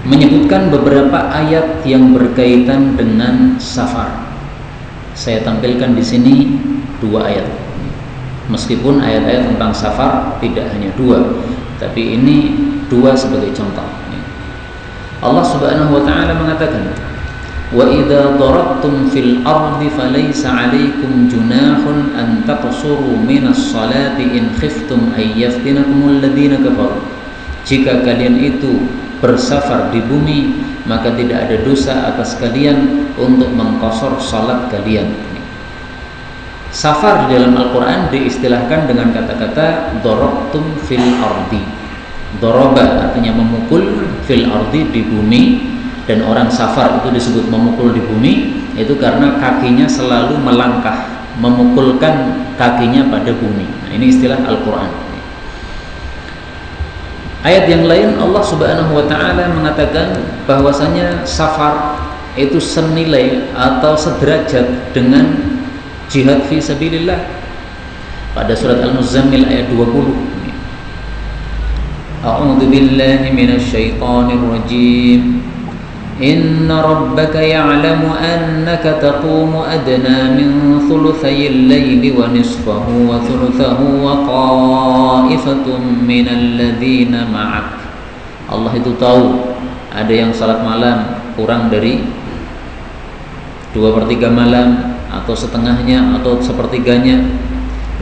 menyebutkan beberapa ayat yang berkaitan dengan safar. Saya tampilkan di sini 2 ayat. Meskipun ayat-ayat tentang safar tidak hanya 2, tapi ini 2 sebagai contoh. Allah Subhanahu wa taala mengatakan, "Wa idza darabtum fil ardi falaysa 'alaykum junahun an taqsuru minas salati in khiftum ay yaftinakumul ladzina kafaru." Jika kalian itu bersafar di bumi, maka tidak ada dosa atas kalian untuk mengqasar salat kalian. Safar di dalam Al-Quran diistilahkan dengan kata-kata darabtum fil ardi. Daraba artinya memukul, fil ardi di bumi, dan orang safar itu disebut memukul di bumi itu karena kakinya selalu melangkah, memukulkan kakinya pada bumi. Nah, ini istilah Al-Quran. Ayat yang lain Allah Subhanahu wa taala mengatakan bahwasanya safar itu senilai atau sederajat dengan jihad fi sabilillah pada surat Al-Muzammil ayat 20. A'udzu billahi minasy syaithanir rajim. Inna rabbaka ya'lamu annaka taqumu adna min thulutsayil laili wa nisfahu wa thulutsahu wa qa'ifatun minal ladzina ma'ak. Allah itu tahu ada yang salat malam kurang dari 2/3 malam, atau setengahnya, atau sepertiganya.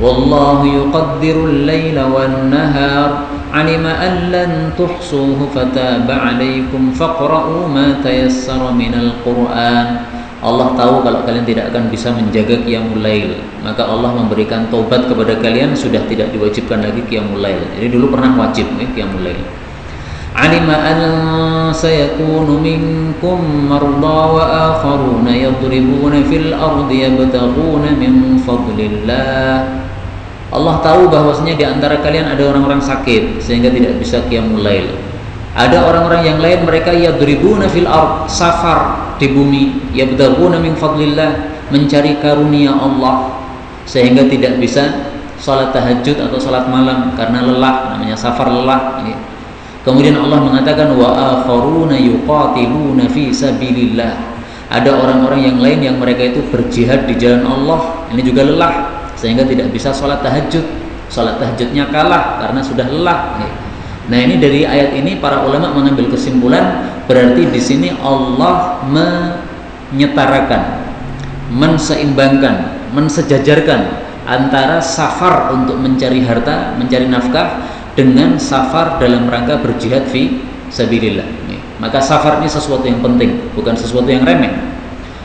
Wallahu yuqaddirul laila wan nahar, alima an lan tuhsuhu fataba alaikum faqra'u ma tayassara minal Qur'an. Allah tahu kalau kalian tidak akan bisa menjaga qiyamul lail, maka Allah memberikan taubat kepada kalian, sudah tidak diwajibkan lagi qiyamul lail. Jadi dulu pernah wajib qiyamul lail. Alima an sayakunu minkum marda wa akharuna yadribuna fil ardi yabtaghuna min fadlillah. Allah tahu bahwasanya di antara kalian ada orang-orang sakit sehingga tidak bisa qiyamul lail. Ada orang-orang yang lain mereka yadribuna fil ard, safar di bumi, yabtaghuna min fadlillah, mencari karunia Allah sehingga tidak bisa salat tahajud atau salat malam karena lelah, namanya safar lelah. Kemudian Allah mengatakan wa akharuna yuqatiluna fi sabilillah. Ada orang-orang yang lain yang mereka itu berjihad di jalan Allah, ini juga lelah sehingga tidak bisa sholat tahajud. Sholat tahajudnya kalah karena sudah lelah. Nah, ini dari ayat ini para ulama mengambil kesimpulan berarti di sini Allah menyetarakan, menseimbangkan, mensejajarkan antara safar untuk mencari harta, mencari nafkah dengan safar dalam rangka berjihad fi sabilillah. Maka safar ini sesuatu yang penting, bukan sesuatu yang remeh.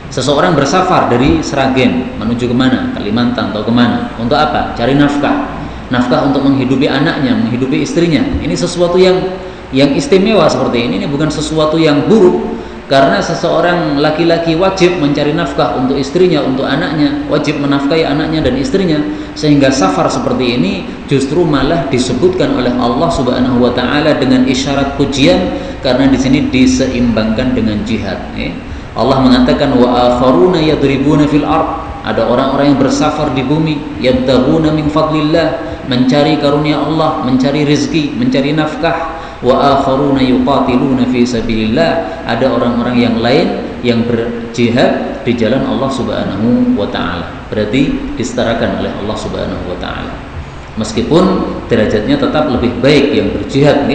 Seseorang bersafar dari Sragen menuju kemana? Kalimantan atau kemana? Untuk apa? Cari nafkah. Nafkah untuk menghidupi anaknya, menghidupi istrinya. Ini sesuatu yang istimewa seperti ini bukan sesuatu yang buruk. Karena seseorang laki-laki wajib mencari nafkah untuk istrinya, untuk anaknya, wajib menafkahi anaknya dan istrinya, sehingga safar seperti ini justru malah disebutkan oleh Allah Subhanahu wa taala dengan isyarat pujian karena di sini diseimbangkan dengan jihad. Allah mengatakan wa akharuna yadribuna fil ard. Ada orang-orang yang bersafar di bumi, yabtaghuna min fadlillah, mencari karunia Allah, mencari rezeki, mencari nafkah. Wa akharuna yuqatiluna fi sabilillah. Ada orang-orang yang lain yang berjihad di jalan Allah Subhanahu wa taala. Berarti disetarakan oleh Allah Subhanahu wa taala. Meskipun derajatnya tetap lebih baik yang berjihad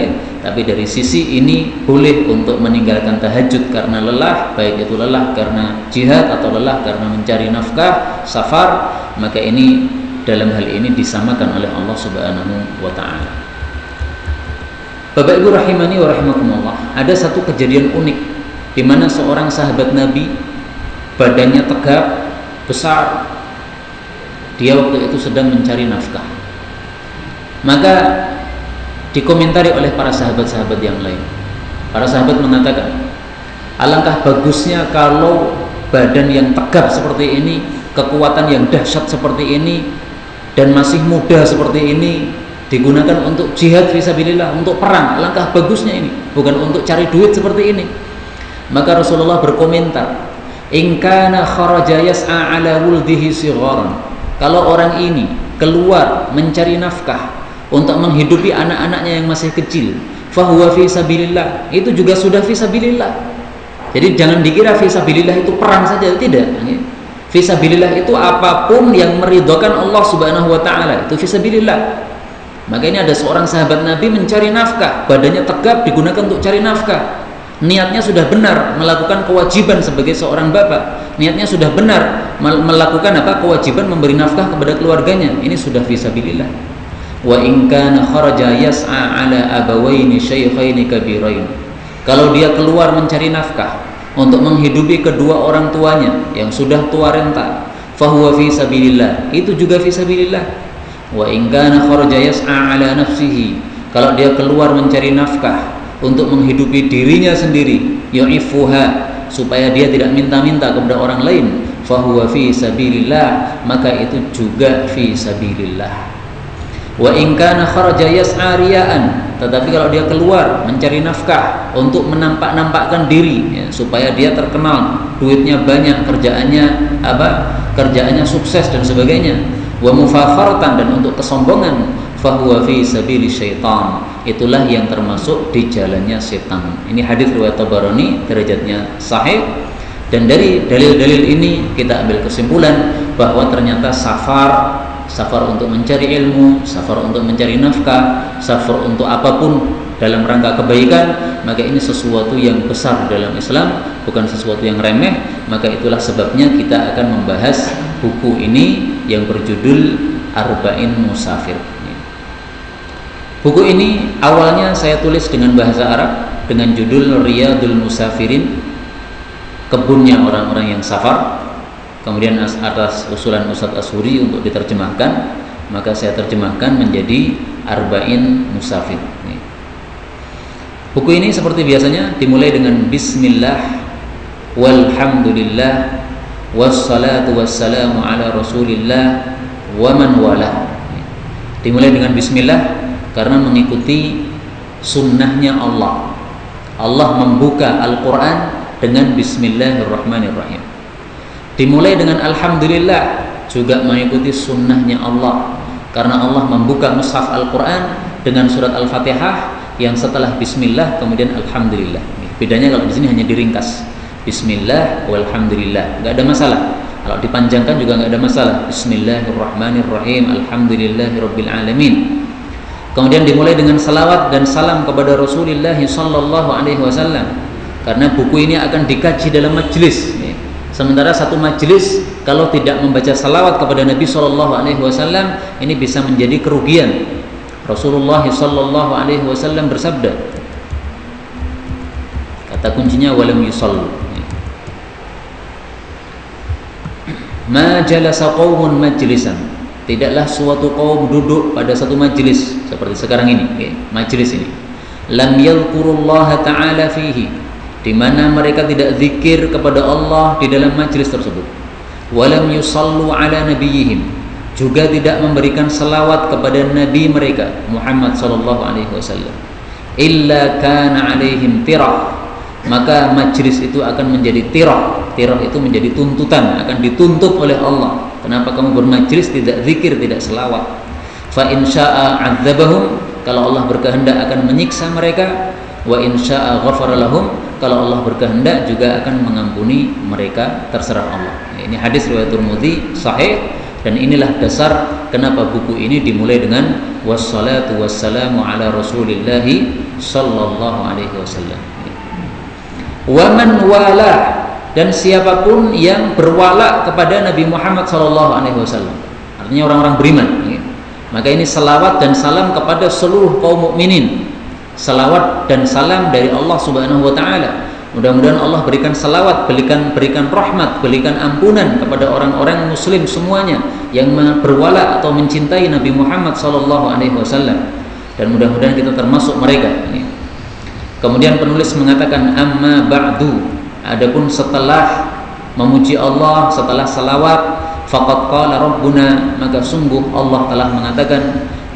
tapi dari sisi ini boleh untuk meninggalkan tahajud karena lelah, baik itu lelah karena jihad atau lelah karena mencari nafkah, safar, maka ini dalam hal ini disamakan oleh Allah Subhanahu wa taala. Bapak Ibu rahimani wa rahimakumullah, ada satu kejadian unik di mana seorang sahabat Nabi, badannya tegap, besar, dia waktu itu sedang mencari nafkah. Maka dikomentari oleh para sahabat-sahabat yang lain. Para sahabat mengatakan, alangkah bagusnya kalau badan yang tegap seperti ini, kekuatan yang dahsyat seperti ini, dan masih muda seperti ini digunakan untuk jihad fisabilillah, untuk perang. Alangkah bagusnya ini, bukan untuk cari duit seperti ini. Maka Rasulullah berkomentar, in kana kharaja yas'a ala wuldihi sigharan. Kalau orang ini keluar mencari nafkah untuk menghidupi anak-anaknya yang masih kecil, fahuwa fi sabilillah, itu juga sudah fi sabilillah. Jadi jangan dikira fi sabilillah itu perang saja, tidak. Fi sabilillah itu apapun yang meridhokan Allah Subhanahu wa taala, itu fi sabilillah. Maka ini ada seorang sahabat Nabi mencari nafkah, badannya tegap digunakan untuk cari nafkah. Niatnya sudah benar melakukan kewajiban sebagai seorang bapak. Niatnya sudah benar melakukan kewajiban memberi nafkah kepada keluarganya. Ini sudah fi sabilillah. Wa in kana kharaja yas'a ala abawaini syaikhaini kabirain. Kalau dia keluar mencari nafkah untuk menghidupi kedua orang tuanya yang sudah tua renta, fahuwa fi sabilillah, itu juga fi sabilillah. Wa in kana kharaja yas'a ala nafsihi, kalau dia keluar mencari nafkah untuk menghidupi dirinya sendiri, yu'ifuha, supaya dia tidak minta-minta kepada orang lain, fahuwa fi sabilillah, maka itu juga fi sabilillah. Wa in kana kharaja yas'a riya'an, tetapi kalau dia keluar mencari nafkah untuk menampak-nampakkan diri, ya, supaya dia terkenal, duitnya banyak, kerjaannya sukses dan sebagainya, wa mufakharatan, dan untuk kesombongan, fahuwa fi sabili syaitan, itulah yang termasuk di jalannya setan. Ini hadis riwayat Tabarani, derajatnya sahih. Dan dari dalil-dalil ini kita ambil kesimpulan bahwa ternyata safar untuk mencari ilmu, safar untuk mencari nafkah, safar untuk apapun dalam rangka kebaikan, maka ini sesuatu yang besar dalam Islam, bukan sesuatu yang remeh. Maka itulah sebabnya kita akan membahas buku ini yang berjudul Arba'in Musafir. Buku ini awalnya saya tulis dengan bahasa Arab dengan judul Riyadul Musafirin, kebunnya orang-orang yang safar. Kemudian atas usulan Ustadz Ashuri untuk diterjemahkan, maka saya terjemahkan menjadi Arba'in Musafir. Buku ini seperti biasanya dimulai dengan Bismillah, walhamdulillah, wassalatu wassalamu ala rasulillah, wa man wala. Dimulai dengan Bismillah karena mengikuti sunnahnya Allah. Allah membuka Al-Quran dengan Bismillahirrahmanirrahim. Dimulai dengan Alhamdulillah, juga mengikuti sunnahnya Allah, karena Allah membuka mushaf Al-Quran dengan surat Al-Fatihah yang setelah Bismillah kemudian Alhamdulillah. Bedanya kalau di sini hanya diringkas Bismillah walhamdulillah, nggak ada masalah. Kalau dipanjangkan juga nggak ada masalah. Bismillahirrahmanirrahim, Alhamdulillahirabbil alamin. Kemudian dimulai dengan salawat dan salam kepada Rasulullah sallallahu alaihi wasallam, karena buku ini akan dikaji dalam majelis. Sementara satu majelis kalau tidak membaca salawat kepada Nabi sallallahu alaihi wasallam, ini bisa menjadi kerugian. Rasulullah sallallahu alaihi wasallam bersabda, kata kuncinya walam yusallu. Ma jalasa qaumun majlisan, tidaklah suatu kaum duduk pada satu majelis seperti sekarang ini, majelis ini, lam yadhkurullaha ta'ala fihi, di mana mereka tidak zikir kepada Allah di dalam majelis tersebut, walam yusallu ala nabiyihim, juga tidak memberikan selawat kepada nabi mereka Muhammad sallallahu alaihi wasallam, illa kana alaihim tirah, maka majelis itu akan menjadi tirah. Tirah itu menjadi tuntutan, akan dituntut oleh Allah. Kenapa kamu bermajelis tidak zikir, tidak selawat? Fa in syaa'a 'adzabahum, kalau Allah berkehendak akan menyiksa mereka. Wa in syaa'a ghafara lahum, kalau Allah berkehendak juga akan mengampuni mereka, terserah Allah. Ini hadis riwayat Tirmidzi sahih, dan inilah dasar kenapa buku ini dimulai dengan wassalatu wassalamu ala rasulillahi sallallahu alaihi wasallam. Wa man wala, dan siapapun yang berwala kepada Nabi Muhammad sallallahu alaihi wasallam, artinya orang-orang beriman. Maka ini salawat dan salam kepada seluruh kaum mukminin. Salawat dan salam dari Allah Subhanahu wa taala. Mudah-mudahan Allah berikan salawat, berikan rahmat, berikan ampunan kepada orang-orang muslim semuanya yang berwala atau mencintai Nabi Muhammad sallallahu alaihi wasallam, dan mudah-mudahan kita termasuk mereka. Kemudian penulis mengatakan amma ba'du, adapun setelah memuji Allah, setelah salawat, faqad qala rabbuna, maka sungguh Allah telah mengatakan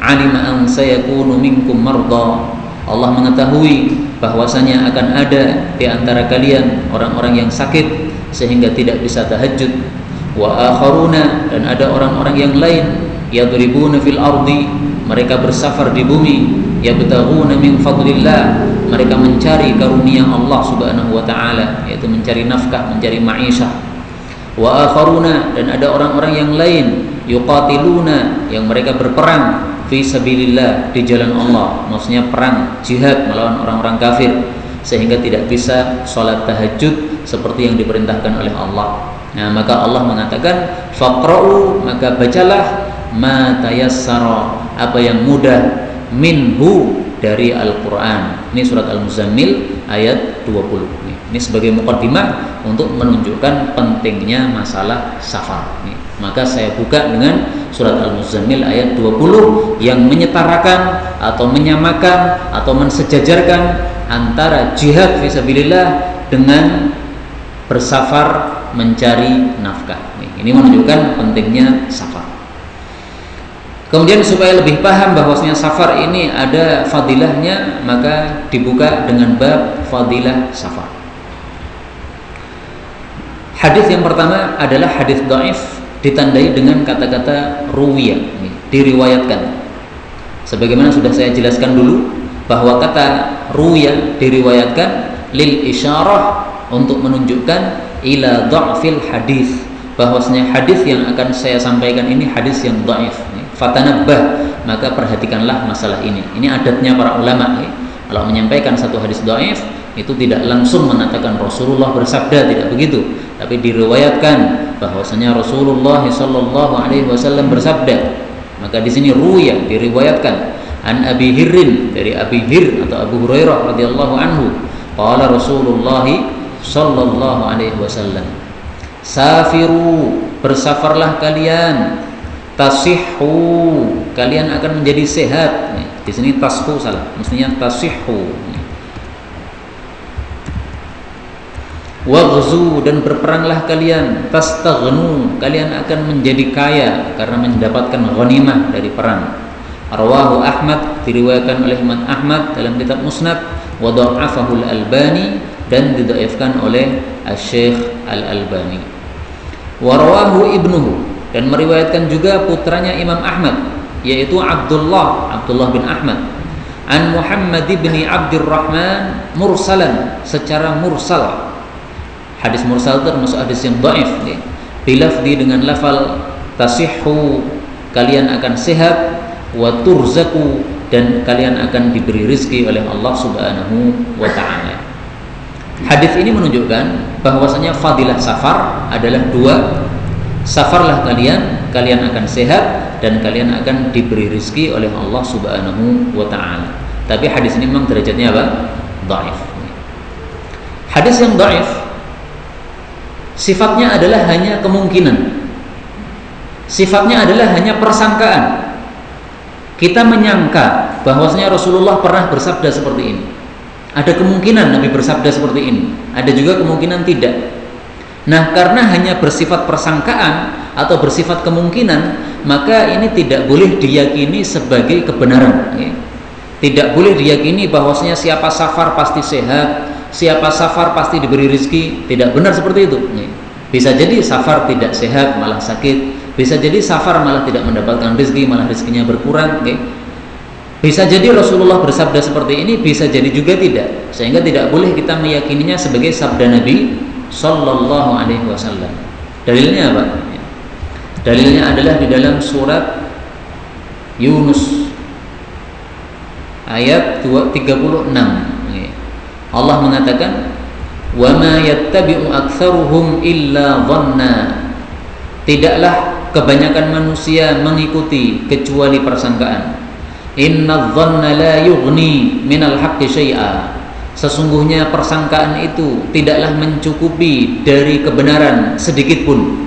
alima an sayakunu minkum marda, Allah mengetahui bahwasanya akan ada di antara kalian orang-orang yang sakit sehingga tidak bisa tahajud. Wa akharuna, dan ada orang-orang yang lain, yadribuna fil ardi, mereka bersafar di bumi, yabtaghuna min fadlillah, mereka mencari karunia Allah Subhanahu wa taala, yaitu mencari nafkah, mencari ma'isyah. Wa akharuna, dan ada orang-orang yang lain, yuqatiluna, yang mereka berperang fi sabilillah, di jalan Allah, maksudnya perang jihad melawan orang-orang kafir, sehingga tidak bisa sholat tahajud seperti yang diperintahkan oleh Allah. Nah, maka Allah mengatakan faqra'u, maka bacalah ma tayassara, apa yang mudah, minhu, dari Al-Quran. Ini surat Al-Muzammil ayat 20. Ini sebagai muqaddimah untuk menunjukkan pentingnya masalah safar. Maka saya buka dengan surat Al-Muzammil ayat 20 yang menyetarakan atau menyamakan atau mensejajarkan antara jihad fisabilillah dengan bersafar mencari nafkah. Ini menunjukkan pentingnya safar. Kemudian supaya lebih paham bahwasanya safar ini ada fadilahnya, maka dibuka dengan bab fadilah safar. Hadis yang pertama adalah hadis dhaif, ditandai dengan kata-kata ruwiya, diriwayatkan. Sebagaimana sudah saya jelaskan dulu bahwa kata ruwiya diriwayatkan lil isyarah, untuk menunjukkan ila dha'fil hadis, bahwasanya hadis yang akan saya sampaikan ini hadis yang dhaif. Fatanabbah, maka perhatikanlah masalah ini. Ini adatnya para ulama. Kalau menyampaikan satu hadis dhaif, itu tidak langsung mengatakan Rasulullah bersabda, tidak begitu, tapi diriwayatkan bahwasanya Rasulullah sallallahu alaihi wasallam bersabda. Maka di sini ruya, diriwayatkan an Abi Hirrin, dari Abi Hir atau Abu Hurairah radhiyallahu anhu, qala Rasulullah sallallahu alaihi wasallam, safiru, bersafarlah kalian, tasihhu, kalian akan menjadi sehat. Di sini tashu salah, mestinya tasihhu. Waghzu, dan berperanglah kalian, tastaghnu, kalian akan menjadi kaya karena mendapatkan ghanimah dari perang. Rawahu Ahmad, diriwayatkan oleh Imam Ahmad dalam kitab Musnad, wa dha'afahu Al-Albani, dan didhaifkan oleh Asy-Syaikh Al-Albani. Wa rawahu ibnuhu, dan meriwayatkan juga putranya Imam Ahmad, yaitu Abdullah bin Ahmad, an Muhammad bin Abdurrahman mursalan, secara mursal. Hadis mursal termasuk hadis yang dhaif, bilafdi, dengan lafal tasihhu, kalian akan sehat, wa turzaku, dan kalian akan diberi rezeki oleh Allah Subhanahu wa taala. Hadis ini menunjukkan bahwasanya fadilah safar adalah dua. Safarlah kalian, kalian akan sehat, dan kalian akan diberi rezeki oleh Allah Subhanahu wa taala. Tapi hadis ini memang derajatnya apa? Dhaif. Hadis yang dhaif sifatnya adalah hanya kemungkinan. Sifatnya adalah hanya persangkaan. Kita menyangka bahwasanya Rasulullah pernah bersabda seperti ini. Ada kemungkinan Nabi bersabda seperti ini. Ada juga kemungkinan tidak. Nah, karena hanya bersifat persangkaan atau bersifat kemungkinan, maka ini tidak boleh diyakini sebagai kebenaran. Tidak boleh diyakini bahwasanya siapa safar pasti sehat, siapa safar pasti diberi rezeki. Tidak benar seperti itu. Bisa jadi safar tidak sehat, malah sakit. Bisa jadi safar malah tidak mendapatkan rezeki, malah rezekinya berkurang. Bisa jadi Rasulullah bersabda seperti ini, bisa jadi juga tidak. Sehingga tidak boleh kita meyakininya sebagai sabda Nabi sallallahu alaihi wasallam. Dalilnya apa? Dalilnya adalah di dalam surat Yunus ayat 36. Allah mengatakan, "Wa ma yattabi'u aktsaruhum illa dhanna." Tidaklah kebanyakan manusia mengikuti kecuali persangkaan. Inna dhanna la yughni minal haqqi syai'a. Sesungguhnya persangkaan itu tidaklah mencukupi dari kebenaran sedikit pun.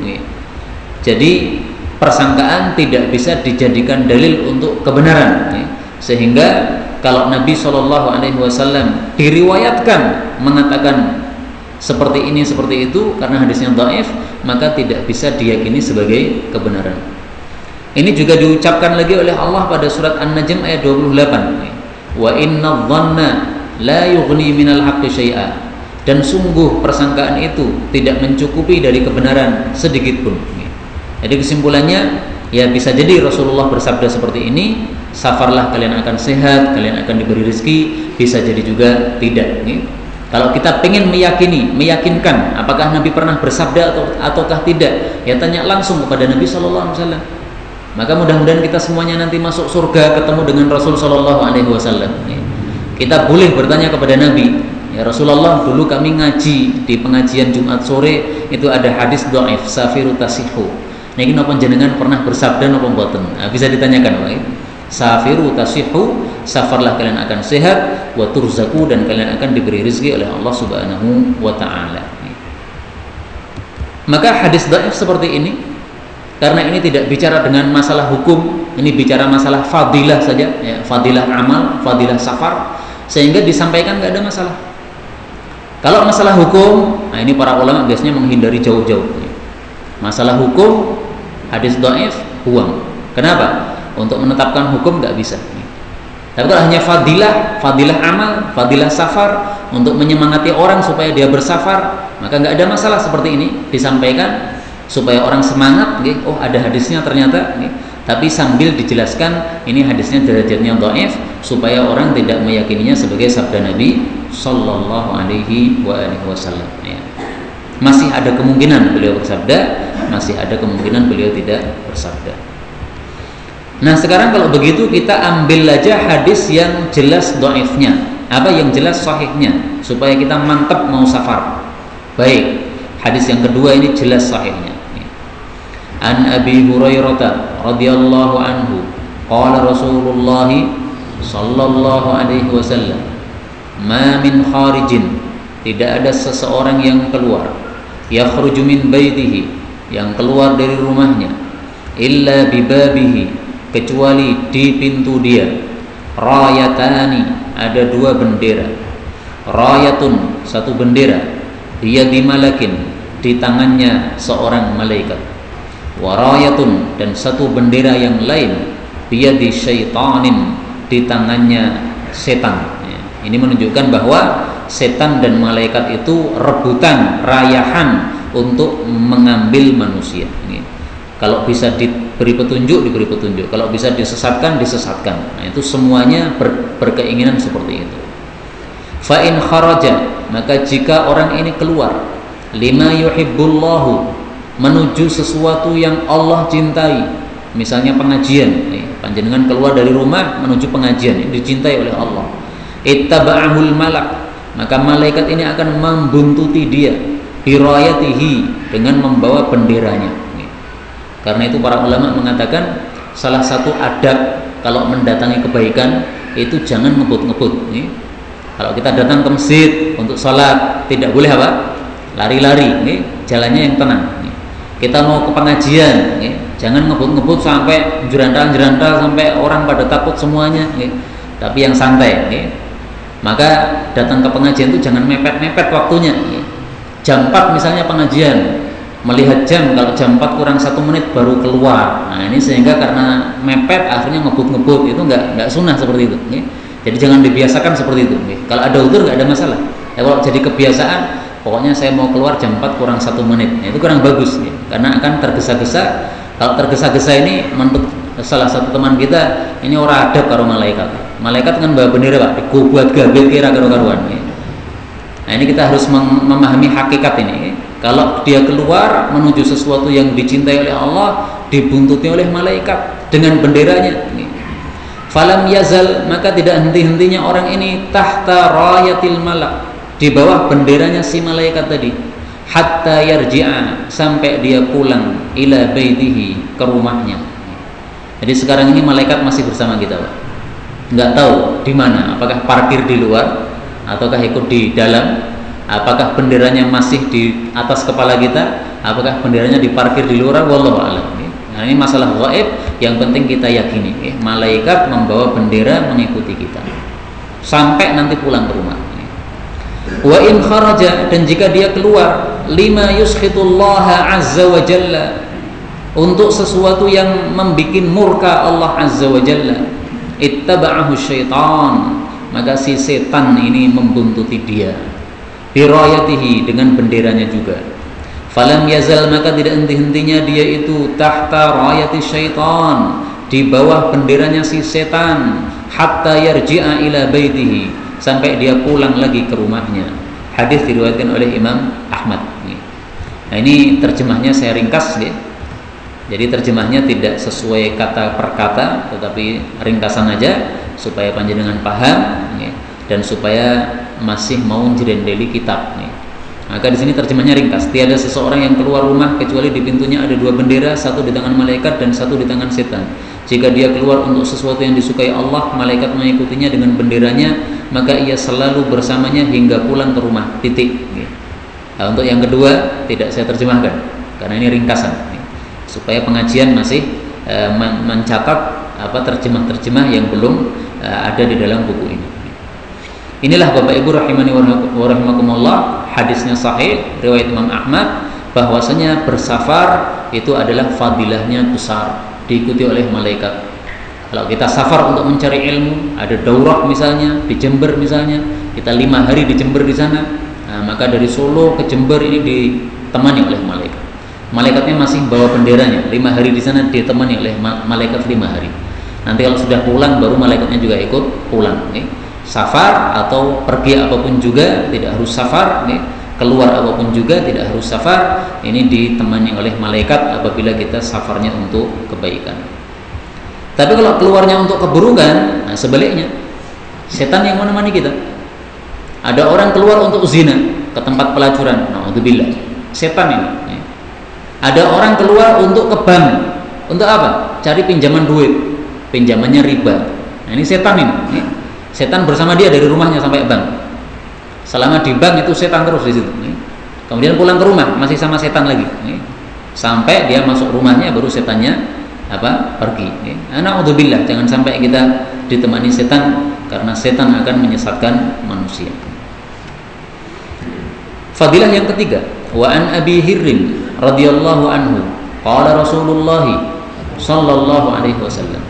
Jadi persangkaan tidak bisa dijadikan dalil untuk kebenaran. Sehingga kalau Nabi SAW diriwayatkan mengatakan seperti ini seperti itu karena hadisnya dhaif, maka tidak bisa diyakini sebagai kebenaran. Ini juga diucapkan lagi oleh Allah pada surat An-Najm ayat 28. Wa inna dhanna la yughni minal haqqi syai'a. Dan sungguh persangkaan itu tidak mencukupi dari kebenaran sedikit pun. Jadi kesimpulannya, Ya bisa jadi Rasulullah bersabda seperti ini, safarlah kalian akan sehat, kalian akan diberi rezeki. Bisa jadi juga tidak. Kalau kita pengen meyakinkan apakah Nabi pernah bersabda ataukah tidak, ya tanya langsung kepada Nabi Sallallahu Alaihi Wasallam. Maka mudah-mudahan kita semuanya nanti masuk surga ketemu dengan Rasul Sallallahu Alaihi Wasallam. Kita boleh bertanya kepada Nabi, ya Rasulullah, dulu kami ngaji di pengajian Jumat sore itu ada hadis dhaif, safiru tasihu. Niki napa jenengan pernah bersabda napa mboten? Nah, bisa ditanyakan wae. Safiru tasihu, safarlah kalian akan sehat, wa turzaku, dan kalian akan diberi rezeki oleh Allah Subhanahu wa taala. Maka hadis dhaif seperti ini, karena ini tidak bicara dengan masalah hukum, ini bicara masalah fadilah saja, ya, fadilah amal, fadilah safar, sehingga disampaikan nggak ada masalah. Kalau masalah hukum, nah ini para ulama biasanya menghindari jauh-jauh. Masalah hukum, hadis dhaif buang. Kenapa? Untuk menetapkan hukum nggak bisa. Tapi kalau hanya fadilah amal, fadilah safar, untuk menyemangati orang supaya dia bersafar, maka nggak ada masalah seperti ini disampaikan supaya orang semangat. Oh ada hadisnya ternyata. Tapi sambil dijelaskan ini hadisnya derajatnya dhaif supaya orang tidak meyakininya sebagai sabda Nabi Sallallahu Alaihi Wasallam. Masih ada kemungkinan beliau bersabda, masih ada kemungkinan beliau tidak bersabda. Nah sekarang kalau begitu kita ambil aja hadis yang jelas dhaifnya, apa yang jelas sahihnya, supaya kita mantap mau safar. Baik, hadis yang kedua ini jelas sahihnya. An Abi Hurairah radhiyallahu anhu qala Rasulullah sallallahu alaihi wasallam, ma min kharijin, tidak ada seseorang yang keluar, yakhruju min baitihi, yang keluar dari rumahnya, illa bibabihi, kecuali di pintu dia, rayatani, ada dua bendera, rayatun, satu bendera, biyadi malakin, di tangannya seorang malaikat, warayatun, dan satu bendera yang lain, biyadi syaitanin, di tangannya setan. Ini menunjukkan bahwa setan dan malaikat itu rebutan, rayahan untuk mengambil manusia. Kalau bisa diberi petunjuk, diberi petunjuk. Kalau bisa disesatkan, disesatkan. Nah, itu semuanya berkeinginan seperti itu. Fa in kharaja, maka jika orang ini keluar, lima yuhibbullahu, menuju sesuatu yang Allah cintai, misalnya pengajian, panjenengan keluar dari rumah menuju pengajian, ini dicintai oleh Allah. Ittaba'ahul malak, maka malaikat ini akan membuntuti dia, birayatihi, dengan membawa benderanya. Karena itu para ulama mengatakan salah satu adab kalau mendatangi kebaikan itu jangan ngebut-ngebut. Kalau kita datang ke masjid untuk sholat, tidak boleh apa? Lari-lari, jalannya yang tenang. Kita mau ke pengajian, jangan ngebut-ngebut sampai jerantal-jerantal sampai orang pada takut semuanya. Tapi yang santai. Maka datang ke pengajian itu jangan mepet-mepet waktunya. Jam 4 misalnya pengajian, melihat jam, kalau jam 4 kurang 1 menit baru keluar. Nah ini sehingga karena mepet akhirnya ngebut-ngebut, itu nggak sunnah seperti itu. Jadi jangan dibiasakan seperti itu. Kalau ada udzur nggak ada masalah. Kalau jadi kebiasaan, pokoknya saya mau keluar jam 4 kurang 1 menit, itu kurang bagus. Karena akan tergesa-gesa. Kalau tergesa-gesa ini, menurut salah satu teman kita, ini orang adab karo malaikat. Malaikat kan bawa bendera Pak, dikubuat gabet kira karuan. Nah ini kita harus memahami hakikat ini. Kalau dia keluar menuju sesuatu yang dicintai oleh Allah, dibuntuti oleh malaikat dengan benderanya. Falam yazal, maka tidak henti-hentinya orang ini tahta rayatil malak, di bawah benderanya si malaikat tadi, hatta yarji'a, sampai dia pulang ila baitihi, ke rumahnya. Jadi sekarang ini malaikat masih bersama kita, Pak. Nggak tahu di mana, apakah parkir di luar ataukah ikut di dalam. Apakah benderanya masih di atas kepala kita, apakah benderanya diparkir di luar, wallahu a'lam. Nah, ini masalah gaib yang penting kita yakini. Malaikat membawa bendera mengikuti kita sampai nanti pulang ke rumah. Wa in kharaja, dan jika dia keluar, lima yuskhitullaha azza wa jalla, untuk sesuatu yang membikin murka Allah azza wa jalla, ittaba'ahu syaitan, maka si setan ini membuntuti dia, birayatihi, dengan benderanya juga. Falam yazal, maka tidak henti-hentinya dia itu tahta rayati syaitan, di bawah benderanya si setan, hatta yarji'a ila baitihi, sampai dia pulang lagi ke rumahnya. Hadis diriwayatkan oleh Imam Ahmad. Nah, ini terjemahnya saya ringkas ya. Jadi terjemahnya tidak sesuai kata per kata, tetapi ringkasan aja supaya panjenengan paham ya, dan supaya masih mau jerendeli kitab ya. Maka di sini terjemahnya ringkas. Tiada seseorang yang keluar rumah kecuali di pintunya ada dua bendera, satu di tangan malaikat dan satu di tangan setan. Jika dia keluar untuk sesuatu yang disukai Allah, malaikat mengikutinya dengan benderanya, maka ia selalu bersamanya hingga pulang ke rumah. Titik. Nah, untuk yang kedua tidak saya terjemahkan karena ini ringkasan, supaya pengajian masih mencatat terjemah-terjemah yang belum ada di dalam buku ini. Inilah Bapak Ibu rahimani wa rahimakumullah, hadisnya sahih riwayat Imam Ahmad, bahwasanya bersafar itu adalah fadilahnya besar, diikuti oleh malaikat. Kalau kita safar untuk mencari ilmu, ada daurah misalnya di Jember misalnya, kita 5 hari di Jember di sana, maka dari Solo ke Jember ini ditemani oleh malaikat. Malaikatnya masih bawa benderanya, 5 hari di sana ditemani oleh malaikat 5 hari. Nanti kalau sudah pulang baru malaikatnya juga ikut pulang. Safar atau pergi apapun juga tidak harus safar, keluar apapun juga tidak harus safar. Ini ditemani oleh malaikat apabila kita safarnya untuk kebaikan. Tapi kalau keluarnya untuk keburukan, nah sebaliknya, setan yang menemani kita. Ada orang keluar untuk zina ke tempat pelacuran, naudzubillah, setan ini. Ada orang keluar untuk ke bank, untuk apa? Cari pinjaman duit, pinjamannya riba. Nah ini setan ini. Setan bersama dia dari rumahnya sampai bank. Selama di bank itu setan terus di situ. Kemudian pulang ke rumah masih sama setan lagi. Sampai dia masuk rumahnya baru setannya pergi. Naudzubillah, jangan sampai kita ditemani setan, karena setan akan menyesatkan manusia. Fadilah yang ketiga, wa an Abi Hirrin radhiyallahu anhu qala Rasulullah sallallahu alaihi wasallam,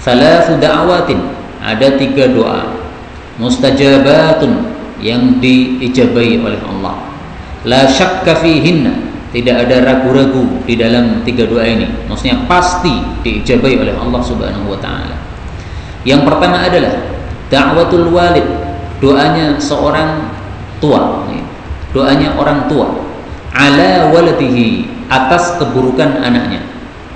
thalathu da'awatin, ada 3 doa mustajabatun yang diijabahi oleh Allah, la syakka fihinna, tidak ada ragu-ragu di dalam 3 doa ini, maksudnya pasti diijabahi oleh Allah Subhanahu wa taala. Yang pertama adalah da'watul walid, doanya seorang tua, doanya orang tua, ala waladihi, atas keburukan anaknya.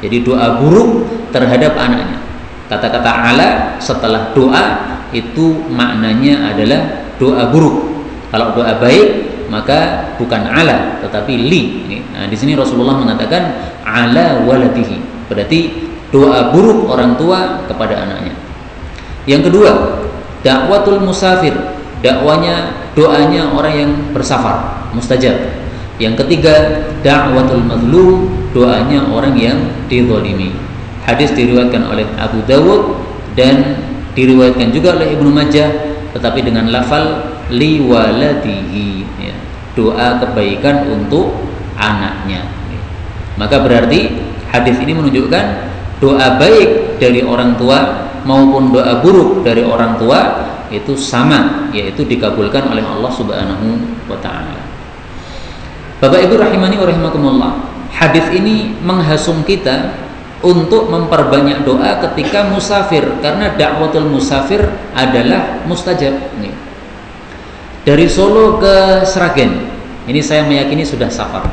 Jadi doa buruk terhadap anaknya. Kata-kata ala setelah doa itu maknanya adalah doa buruk. Kalau doa baik maka bukan ala tetapi li. Nah, di sini Rasulullah mengatakan ala waladihi, berarti doa buruk orang tua kepada anaknya. Yang kedua, dakwatul musafir, doanya orang yang bersafar, mustajab. Yang ketiga, dakwatul mazlum, doanya orang yang dizalimi. Hadis diriwayatkan oleh Abu Dawud dan diriwayatkan juga oleh Ibnu Majah, tetapi dengan lafal li waladihi, ya, doa kebaikan untuk anaknya. Maka berarti hadis ini menunjukkan doa baik dari orang tua maupun doa buruk dari orang tua itu sama, yaitu dikabulkan oleh Allah Subhanahu wa taala. Bapak Ibu rahimani wa rahimakumullah, hadis ini menghasung kita untuk memperbanyak doa ketika musafir, karena dakwatul musafir adalah mustajab. Dari Solo ke Sragen, ini saya meyakini sudah safar,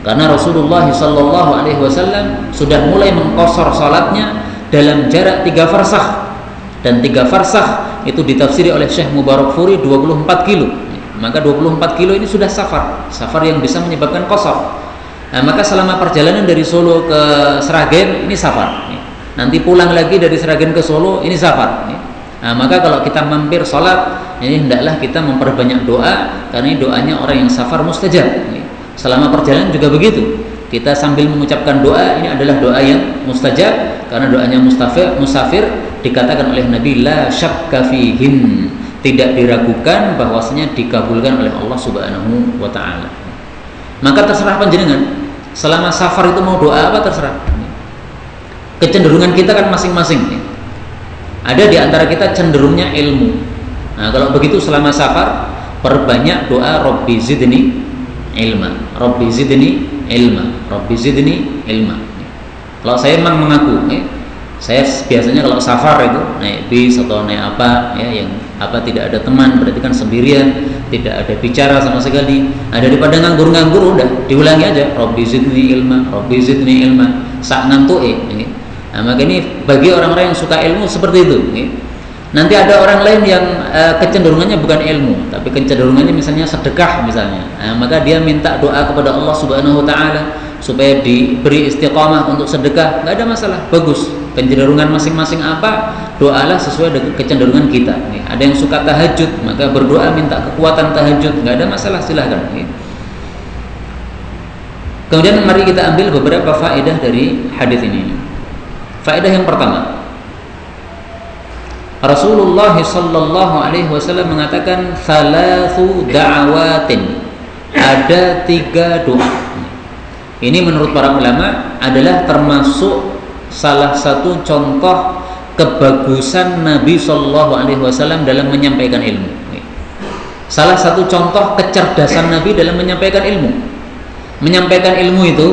karena Rasulullah SAW sudah mulai mengqashar salatnya dalam jarak 3 farsakh, dan 3 farsakh itu ditafsiri oleh Syekh Mubarakfuri 24 kilo. Maka 24 kilo ini sudah safar yang bisa menyebabkan qashar. Nah, maka selama perjalanan dari Solo ke Sragen ini safar. Nanti pulang lagi dari Sragen ke Solo ini safar. Nah, maka kalau kita mampir sholat, ini hendaklah kita memperbanyak doa, karena ini doanya orang yang safar mustajab. Selama perjalanan juga begitu. Kita sambil mengucapkan doa, ini adalah doa yang mustajab, karena doanya musafir dikatakan oleh Nabi la syakka fihin, tidak diragukan bahwasanya dikabulkan oleh Allah Subhanahu wa taala. Maka terserah panjenengan, selama safar itu mau doa apa terserah. Kecenderungan kita kan masing-masing. Ada di antara kita cenderungnya ilmu. Nah, kalau begitu selama safar perbanyak doa Rabbi zidni ilma, Rabbi zidni ilma, Rabbi zidni ilma. Kalau saya memang mengaku, saya biasanya kalau safar itu naik bis atau naik apa ya, yang apa tidak ada teman, berarti kan sendirian, tidak ada bicara sama sekali. Daripada nganggur-nganggur, udah diulangi aja, Rabbi zidni ilma, Rabbi zidni ilma, sak ngantuk maka ini bagi orang-orang yang suka ilmu seperti itu. Nanti ada orang lain yang kecenderungannya bukan ilmu, tapi kecenderungannya misalnya sedekah misalnya. Maka dia minta doa kepada Allah Subhanahu wa taala supaya diberi istiqamah untuk sedekah, nggak ada masalah, bagus. Kecenderungan masing-masing apa, doalah sesuai dengan kecenderungan kita. Ada yang suka tahajud, maka berdoa minta kekuatan tahajud, nggak ada masalah, silahkan. Kemudian mari kita ambil beberapa faedah dari hadis ini. Faedah yang pertama, Rasulullah sallallahu alaihi wasallam mengatakan thalathu da'awatin, ada 3 doa. Ini menurut para ulama adalah termasuk salah satu contoh kebagusan Nabi sallallahu alaihi wasallam dalam menyampaikan ilmu. Salah satu contoh kecerdasan Nabi dalam menyampaikan ilmu. Menyampaikan ilmu itu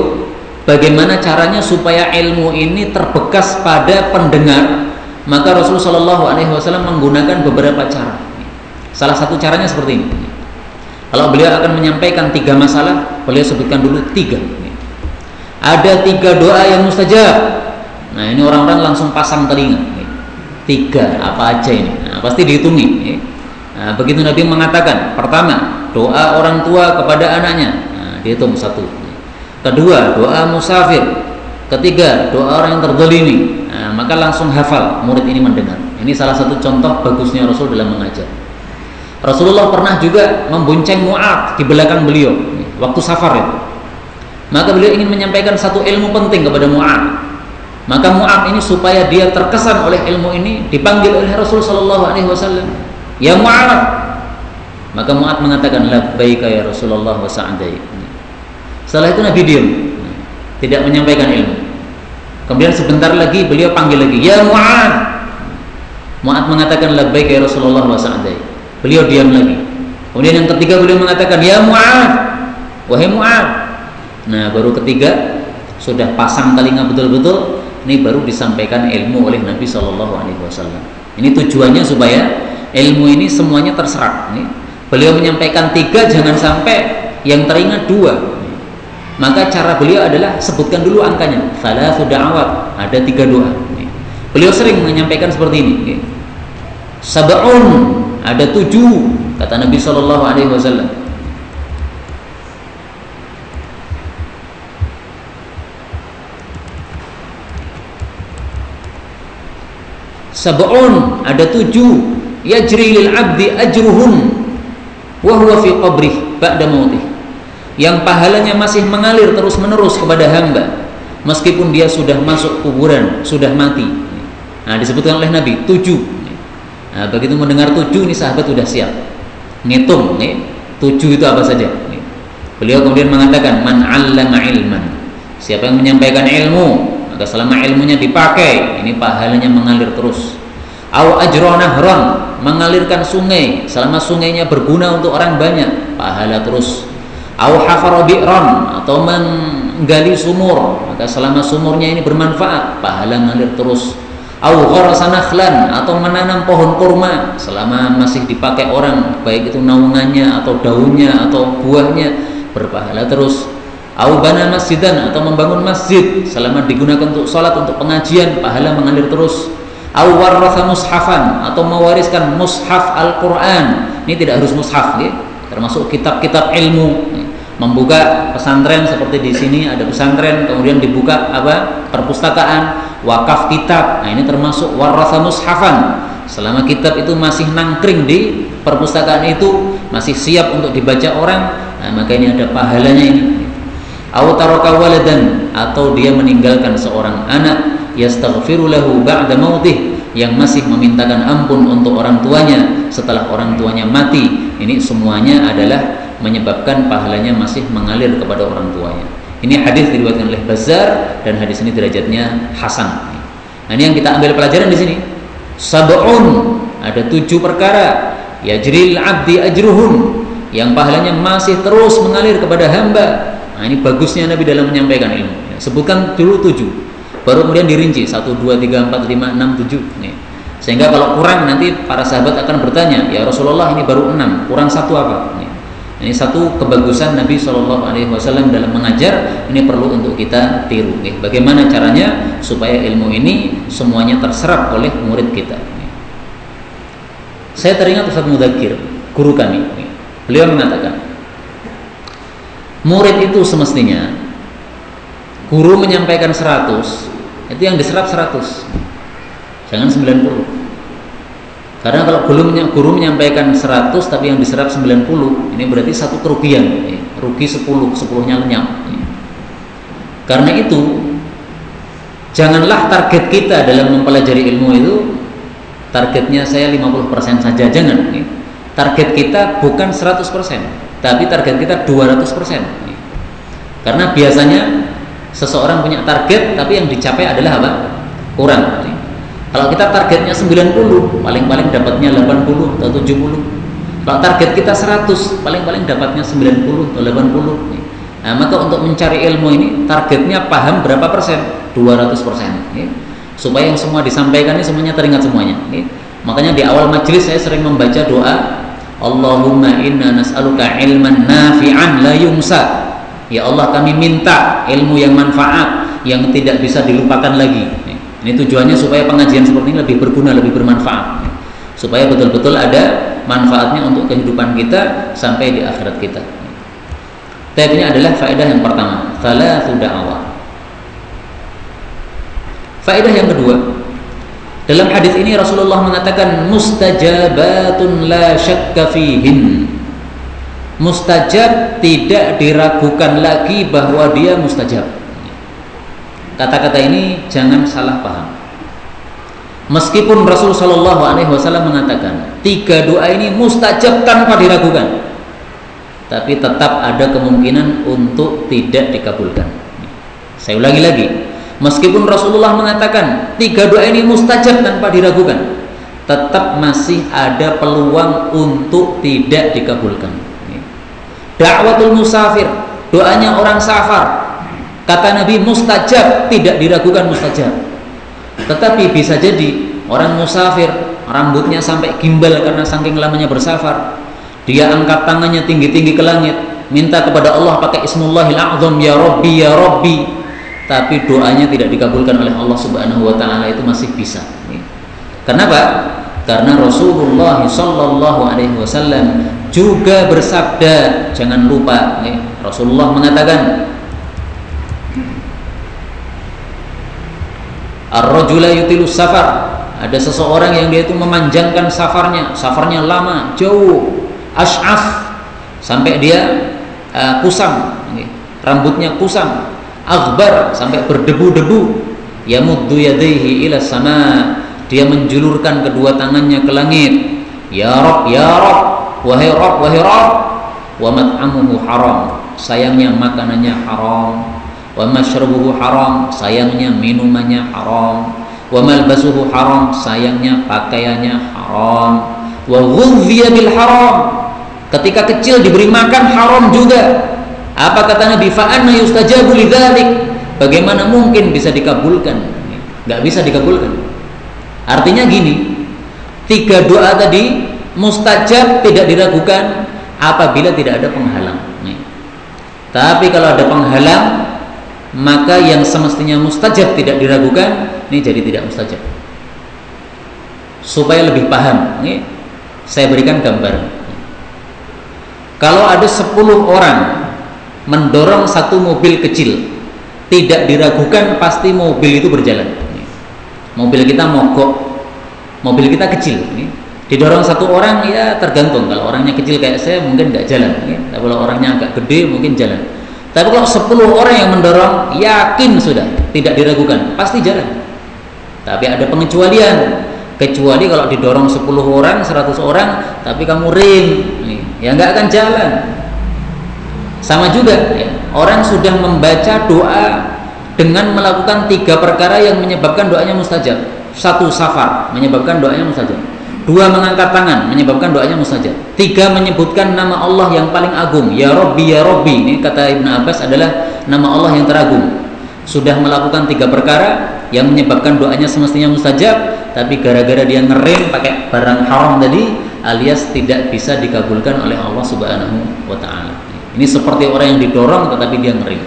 bagaimana caranya supaya ilmu ini terbekas pada pendengar. Maka Rasulullah Shallallahu Alaihi Wasallam menggunakan beberapa cara. Salah satu caranya seperti ini. Kalau beliau akan menyampaikan 3 masalah, beliau sebutkan dulu 3. Ada 3 doa yang mustajab. Nah, ini orang-orang langsung pasang telinga. 3 apa aja ini? Nah, pasti dihitungi. Nah, begitu Nabi mengatakan, pertama doa orang tua kepada anaknya. Nah, dihitung 1. Kedua doa musafir. Ketiga doa orang yang terzalimi. Nah, maka langsung hafal, murid ini mendengar. Ini salah satu contoh bagusnya Rasul dalam mengajar. Rasulullah pernah juga membonceng Mu'adz di belakang beliau waktu safar itu. Maka beliau ingin menyampaikan satu ilmu penting kepada Mu'adz. Maka Mu'adz ini supaya dia terkesan oleh ilmu ini, dipanggil oleh Rasul sallallahu alaihi wasallam, "Ya Mu'adz." Maka Mu'adz mengatakan, "Labbaika ya Rasulullah wa sa'dai." Setelah itu Nabi diam, tidak menyampaikan ilmu. Kemudian sebentar lagi beliau panggil lagi, "Ya Mu'adz." Mu'adz mengatakan, "Labbaik ya Rasulullah wa sa'dai." Beliau diam lagi. Kemudian yang ketiga beliau mengatakan, "Ya Mu'adz." Wahai Mu'adz. Nah, baru ketiga sudah pasang telinga betul-betul, ini baru disampaikan ilmu oleh Nabi Shallallahu Alaihi Wasallam. Ini tujuannya supaya ilmu ini semuanya terserap. Beliau menyampaikan 3, jangan sampai yang teringat 2. Maka cara beliau adalah sebutkan dulu angkanya, thalathu da'awat, ada 3 doa. Beliau sering menyampaikan seperti ini. Sab'un, ada 7, kata Nabi Shallallahu Alaihi Wasallam. Sab'un, ada 7, yajri lil abdi ajruhun wa huwa fi qabrih ba'da mautih, yang pahalanya masih mengalir terus-menerus kepada hamba meskipun dia sudah masuk kuburan, sudah mati. Nah, disebutkan oleh Nabi 7. Nah, begitu mendengar 7 ini sahabat sudah siap ngitung 7 itu apa saja. Beliau kemudian mengatakan, "Man 'allama ilman." Siapa yang menyampaikan ilmu, maka selama ilmunya dipakai, ini pahalanya mengalir terus. Au ajra nahran, mengalirkan sungai, selama sungainya berguna untuk orang banyak, pahala terus. Au hafara bi'ran, atau menggali sumur, maka selama sumurnya ini bermanfaat, pahala mengalir terus. Au gharasa nakhlan, atau menanam pohon kurma, selama masih dipakai orang, baik itu naungannya atau daunnya atau buahnya, berpahala terus. Au bana masjidan, atau membangun masjid, selama digunakan untuk sholat, untuk pengajian, pahala mengalir terus. Au warratha mushafan, atau mewariskan mushaf Al-Quran. Ini tidak harus mushaf, termasuk kitab-kitab ilmu. Membuka pesantren seperti di sini ada pesantren, kemudian dibuka perpustakaan, wakaf kitab. Nah, ini termasuk warratha mushafan. Selama kitab itu masih nangkring di perpustakaan itu, masih siap untuk dibaca orang, nah, maka ini ada pahalanya ini. Au taraka waladan, atau dia meninggalkan seorang anak, yastaghfiru lahu ba'da mautih, yang masih memintakan ampun untuk orang tuanya setelah orang tuanya mati. Ini semuanya adalah menyebabkan pahalanya masih mengalir kepada orang tuanya. Ini hadis diriwayatkan oleh Bazzar dan hadis ini derajatnya hasan. Nah, ini yang kita ambil pelajaran di sini. Sab'un, ada 7 perkara. Yajril abdi ajruhun, yang pahalanya masih terus mengalir kepada hamba. Nah, ini bagusnya Nabi dalam menyampaikan ilmu. Sebutkan dulu 7, baru kemudian dirinci 1, 2, 3, 4, 5, 6, 7 nih. Sehingga kalau kurang nanti para sahabat akan bertanya, ya Rasulullah ini baru 6, kurang 1 apa? Ini satu kebagusan Nabi SAW dalam mengajar, ini perlu untuk kita tiru. Bagaimana caranya supaya ilmu ini semuanya terserap oleh murid kita. Saya teringat Ustaz Mudzakir, guru kami. Beliau mengatakan, murid itu semestinya guru menyampaikan 100, itu yang diserap 100, jangan 90. Karena kalau guru menyampaikan 100 tapi yang diserap 90, ini berarti satu kerugian, rugi 10-nya lenyap. Karena itu janganlah target kita dalam mempelajari ilmu itu targetnya saya 50% saja, jangan. Target kita bukan 100%, tapi target kita 200%. Karena biasanya seseorang punya target tapi yang dicapai adalah apa? Kurang. Kalau kita targetnya 90, paling-paling dapatnya 80 atau 70. Kalau target kita 100, paling-paling dapatnya 90 atau 80. Nah, maka untuk mencari ilmu ini targetnya paham berapa persen? 200%. Supaya yang semua disampaikan ini semuanya teringat semuanya. Makanya di awal majelis saya sering membaca doa, Allahumma inna nas'aluka ilman nafi'an la yumsa. Ya Allah, kami minta ilmu yang manfaat, yang tidak bisa dilupakan lagi. Ini tujuannya supaya pengajian seperti ini lebih berguna, lebih bermanfaat, supaya betul-betul ada manfaatnya untuk kehidupan kita sampai di akhirat kita. Ini adalah faedah yang pertama, thalathu da'awah. Faedah yang kedua, dalam hadis ini Rasulullah mengatakan mustajabatun la syakka fihin. Mustajab tidak diragukan lagi bahwa dia mustajab. Kata-kata ini jangan salah paham. Meskipun Rasul Shallallahu Alaihi Wasallam mengatakan 3 doa ini mustajab tanpa diragukan, tapi tetap ada kemungkinan untuk tidak dikabulkan. Saya ulangi lagi, meskipun Rasulullah mengatakan 3 doa ini mustajab tanpa diragukan, tetap masih ada peluang untuk tidak dikabulkan. Da'watul musafir, doanya orang safar, kata Nabi mustajab, tidak diragukan mustajab. Tetapi bisa jadi orang musafir, rambutnya sampai gimbal karena saking lamanya bersafar, dia angkat tangannya tinggi-tinggi ke langit, minta kepada Allah pakai Ismullahil A'zam, ya Rabbi ya Rabbi, tapi doanya tidak dikabulkan oleh Allah Subhanahu wa taala, itu masih bisa. Kenapa? Karena Rasulullah sallallahu alaihi wasallam juga bersabda, jangan lupa, Rasulullah mengatakan, ar-rajula yutilu safar, ada seseorang yang dia itu memanjangkan safarnya lama, jauh, ash'af, sampai dia kusam, rambutnya kusam, aghbar, sampai berdebu-debu, yamuddu yadayhi ila sama, dia menjulurkan kedua tangannya ke langit, ya Rabb ya Rabb, wahai Rabb wahai Rabb, wa mat'amuhu haram, sayangnya makanannya haram, wa mashrabuhu haram, sayangnya minumannya haram, wa malbasuhu haram, sayangnya pakaiannya haram, wa ghudhiya bil haram, ketika kecil diberi makan haram juga. Apa kata Nabi? Fa anna yustajabu lidzalik, bagaimana mungkin bisa dikabulkan? Enggak bisa dikabulkan. Artinya gini, 3 doa tadi mustajab tidak diragukan apabila tidak ada penghalang. Tapi kalau ada penghalang, maka yang semestinya mustajab tidak diragukan, ini jadi tidak mustajab. Supaya lebih paham, saya berikan gambaran. Kalau ada 10 orang mendorong satu mobil kecil, tidak diragukan pasti mobil itu berjalan. Mobil kita mogok, mobil kita kecil, didorong satu orang, ya tergantung. Kalau orangnya kecil kayak saya mungkin tidak jalan, tapi kalau orangnya agak gede mungkin jalan. Tapi kalau 10 orang yang mendorong, yakin sudah, tidak diragukan, pasti jalan. Tapi ada pengecualian, kecuali kalau didorong 10 orang, 100 orang, tapi kamu ring, ya nggak akan jalan. Sama juga, orang sudah membaca doa dengan melakukan 3 perkara yang menyebabkan doanya mustajab. 1, safar, menyebabkan doanya mustajab. 2 mengangkat tangan menyebabkan doanya mustajab. 3 menyebutkan nama Allah yang paling agung, ya Rabbi ya Rabbi. Ini kata Ibnu Abbas adalah nama Allah yang teragung. Sudah melakukan 3 perkara yang menyebabkan doanya semestinya mustajab, tapi gara-gara dia ngerem pakai barang haram tadi, alias tidak bisa dikabulkan oleh Allah Subhanahu wa taala. Ini seperti orang yang didorong tetapi dia ngerem.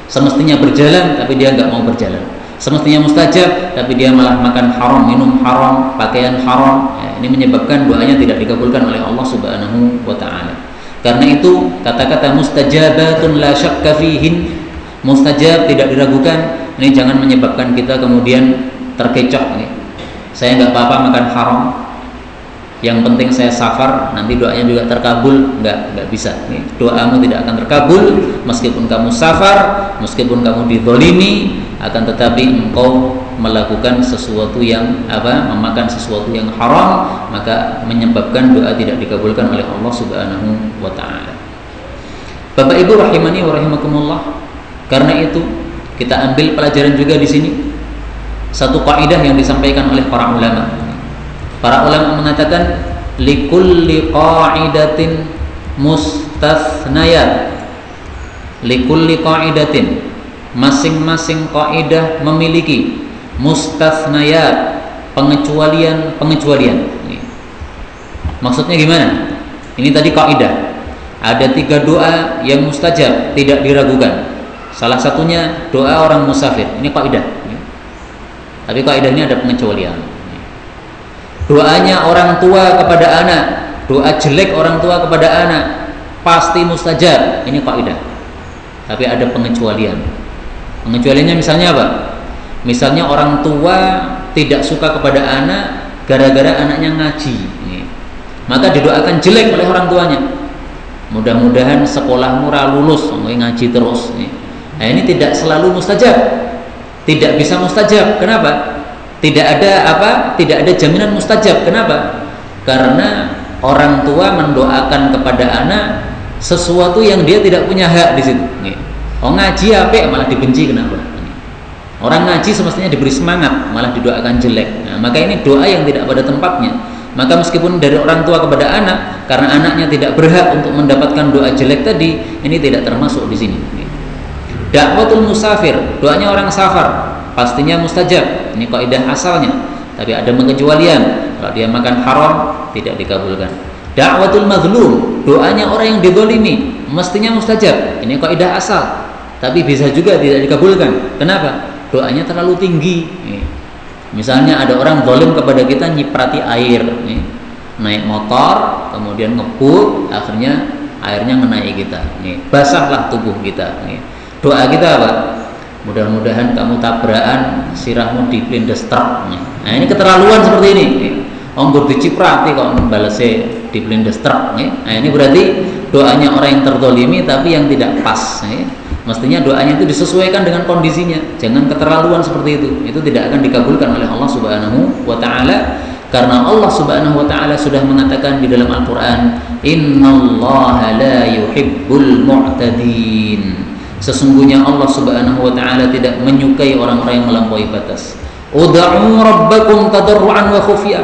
Semestinya berjalan tapi dia nggak mau berjalan. Semestinya mustajab tapi dia malah makan haram, minum haram, pakaian haram. Ya, ini menyebabkan doanya tidak dikabulkan oleh Allah Subhanahu wa taala. Karena itu kata-kata mustajabatun la syakka fihin, mustajab tidak diragukan, ini jangan menyebabkan kita kemudian terkecoh nih. Saya nggak apa-apa makan haram, yang penting saya safar, nanti doanya juga terkabul. Nggak bisa nih. Doamu tidak akan terkabul meskipun kamu safar, meskipun kamu dizalimi, akan tetapi engkau melakukan sesuatu yang memakan sesuatu yang haram, maka menyebabkan doa tidak dikabulkan oleh Allah Subhanahu wa taala. Bapak Ibu rahimani wa rahimakumullah. Karena itu kita ambil pelajaran juga di sini satu kaidah yang disampaikan oleh para ulama. Para ulama mengatakan likulli qaidatin mustathnayat. Likulli qaidatin, masing-masing kaidah memiliki mustathnayat, pengecualian. Maksudnya gimana? Ini tadi kaidah. Ada 3 doa yang mustajab, tidak diragukan. Salah satunya doa orang musafir. Ini kaidah. Tapi kaidahnya ada pengecualian. Doanya orang tua kepada anak, doa jelek orang tua kepada anak pasti mustajab. Ini kaidah. Tapi ada pengecualian. Pengecualiannya misalnya apa? Misalnya orang tua tidak suka kepada anak gara-gara anaknya ngaji. Maka didoakan jelek oleh orang tuanya. Mudah-mudahan sekolahmu lulus, ngaji terus. Nah, ini tidak selalu mustajab. Tidak bisa mustajab. Kenapa? Tidak ada jaminan mustajab. Kenapa? Karena orang tua mendoakan kepada anak sesuatu yang dia tidak punya hak di situ. Oh, ngaji apik malah dibenci, kenapa? Orang ngaji semestinya diberi semangat, malah didoakan jelek. Nah, maka ini doa yang tidak pada tempatnya. Maka meskipun dari orang tua kepada anak, karena anaknya tidak berhak untuk mendapatkan doa jelek tadi, ini tidak termasuk di sini. Dakwatul musafir, doanya orang safar, pastinya mustajab. Ini kaidah asalnya. Tapi ada pengecualian. Kalau dia makan haram, tidak dikabulkan. Dakwatul mazlum, doanya orang yang dizalimi, mestinya mustajab. Ini kaidah asal. Tapi bisa juga tidak dikabulkan. Kenapa? Doanya terlalu tinggi. Misalnya ada orang zalim kepada kita, nyiprati air, naik motor, kemudian ngebut, akhirnya airnya mengenai kita. Basahlah tubuh kita. Doa kita apa? Mudah-mudahan kamu tabrakan, sirahmu diplindes truk. Nah, ini keterlaluan seperti ini. Onggur diciprati kok balesnya diplindes truk. Nah, ini berarti doanya orang yang terzalimi tapi yang tidak pas. Mestinya doanya itu disesuaikan dengan kondisinya. Jangan keterlaluan seperti itu. Itu tidak akan dikabulkan oleh Allah Subhanahu wa taala. Karena Allah Subhanahu wa taala sudah mengatakan di dalam Al-Qur'an, "Innallaha la yuhibbul mu'tadin." Sesungguhnya Allah Subhanahu wa taala tidak menyukai orang-orang yang melampaui batas. Ud'u rabbakum tadarruan wa khufyah.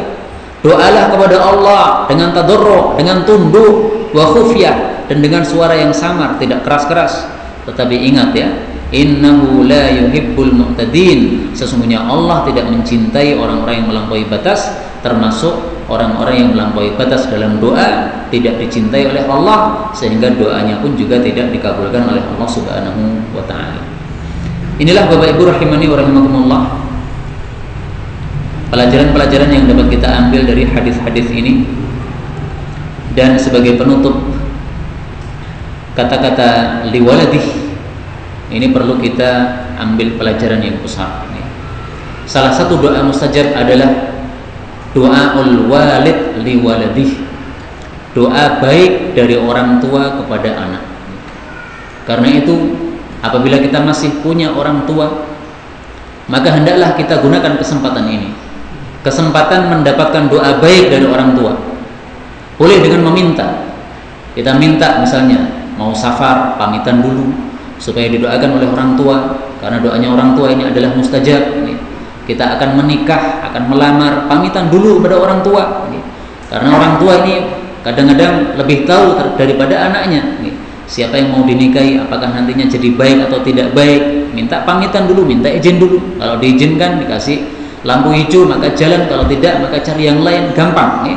Doalah kepada Allah dengan tadarru', dengan tunduk, wa khufyah, dan dengan suara yang samar, tidak keras-keras. Tetapi ingat ya, innahu la yuhibbul mu'tadin. Sesungguhnya Allah tidak mencintai orang-orang yang melampaui batas, termasuk orang-orang yang melampaui batas dalam doa tidak dicintai oleh Allah, sehingga doanya pun juga tidak dikabulkan oleh Allah Subhanahu wa taala. Inilah Bapak Ibu rahimani wa rahimakumullah, pelajaran-pelajaran yang dapat kita ambil dari hadis-hadis ini. Dan sebagai penutup, kata-kata liwaladih ini perlu kita ambil pelajaran yang besar. Salah satu doa mustajab adalah doaul walid liwaladih, doa baik dari orang tua kepada anak. Karena itu apabila kita masih punya orang tua, maka hendaklah kita gunakan kesempatan ini, kesempatan mendapatkan doa baik dari orang tua. Boleh dengan meminta. Kita minta misalnya mau safar, pamitan dulu supaya didoakan oleh orang tua, karena doanya orang tua ini adalah mustajab. Kita akan menikah, akan melamar, pamitan dulu pada orang tua. Karena orang tua ini kadang-kadang lebih tahu daripada anaknya. Siapa yang mau dinikahi, apakah nantinya jadi baik atau tidak baik, minta pamitan dulu, minta izin dulu. Kalau diizinkan dikasih lampu hijau maka jalan, kalau tidak maka cari yang lain, gampang.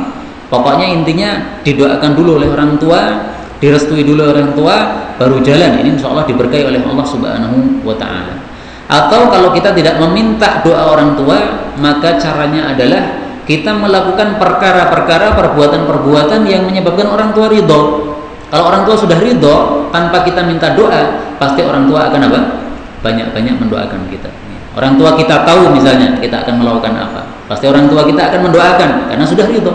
Pokoknya intinya didoakan dulu oleh orang tua, direstui dulu orang tua, baru jalan. Ini insya Allah diberkahi oleh Allah Subhanahu wa Ta'ala. Atau kalau kita tidak meminta doa orang tua, maka caranya adalah kita melakukan perkara-perkara, perbuatan-perbuatan yang menyebabkan orang tua ridho. Kalau orang tua sudah ridho tanpa kita minta doa, pasti orang tua akan apa? Banyak-banyak mendoakan kita. Orang tua kita tahu misalnya kita akan melakukan apa, pasti orang tua kita akan mendoakan karena sudah ridho.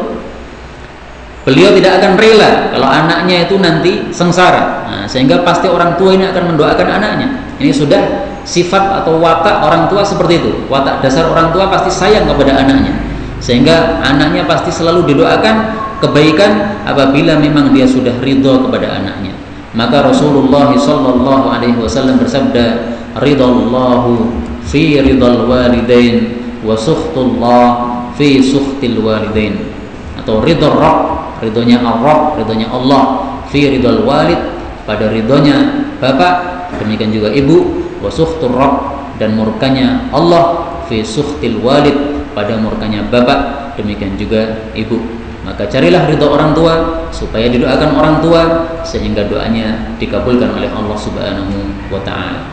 Beliau tidak akan rela kalau anaknya itu nanti sengsara. Sehingga pasti orang tua ini akan mendoakan anaknya. Ini sudah sifat atau watak orang tua seperti itu. Watak dasar orang tua pasti sayang kepada anaknya. Sehingga anaknya pasti selalu didoakan kebaikan apabila memang dia sudah ridho kepada anaknya. Maka Rasulullah sallallahu alaihi wasallam bersabda, "Ridallahu fi ridal walidain wa sukhtullah fi sukhtil walidain." Atau ridho Rabb, ridhonya Allah, ridhonya Allah, fi ridal walid, pada ridhonya bapak, demikian juga ibu, wa sukhtur Rabb, dan murkanya Allah, fi sukhtil walid, pada murkanya bapak, demikian juga ibu. Maka carilah ridho orang tua supaya didoakan orang tua sehingga doanya dikabulkan oleh Allah Subhanahu wa Ta'ala.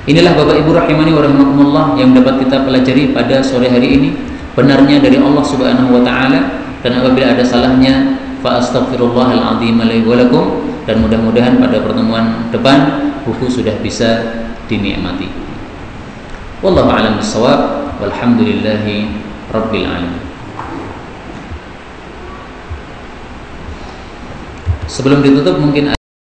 Inilah Bapak Ibu rahimani wa rahimakumullah yang dapat kita pelajari pada sore hari ini. Benarnya dari Allah Subhanahu wa Ta'ala, dan apabila ada salahnya fa astaghfirullahal azim li wa lakum, dan mudah-mudahan pada pertemuan depan buku sudah bisa dinikmati. Wallahu a'lam bissawab, walhamdulillahi rabbil alamin. Sebelum ditutup mungkin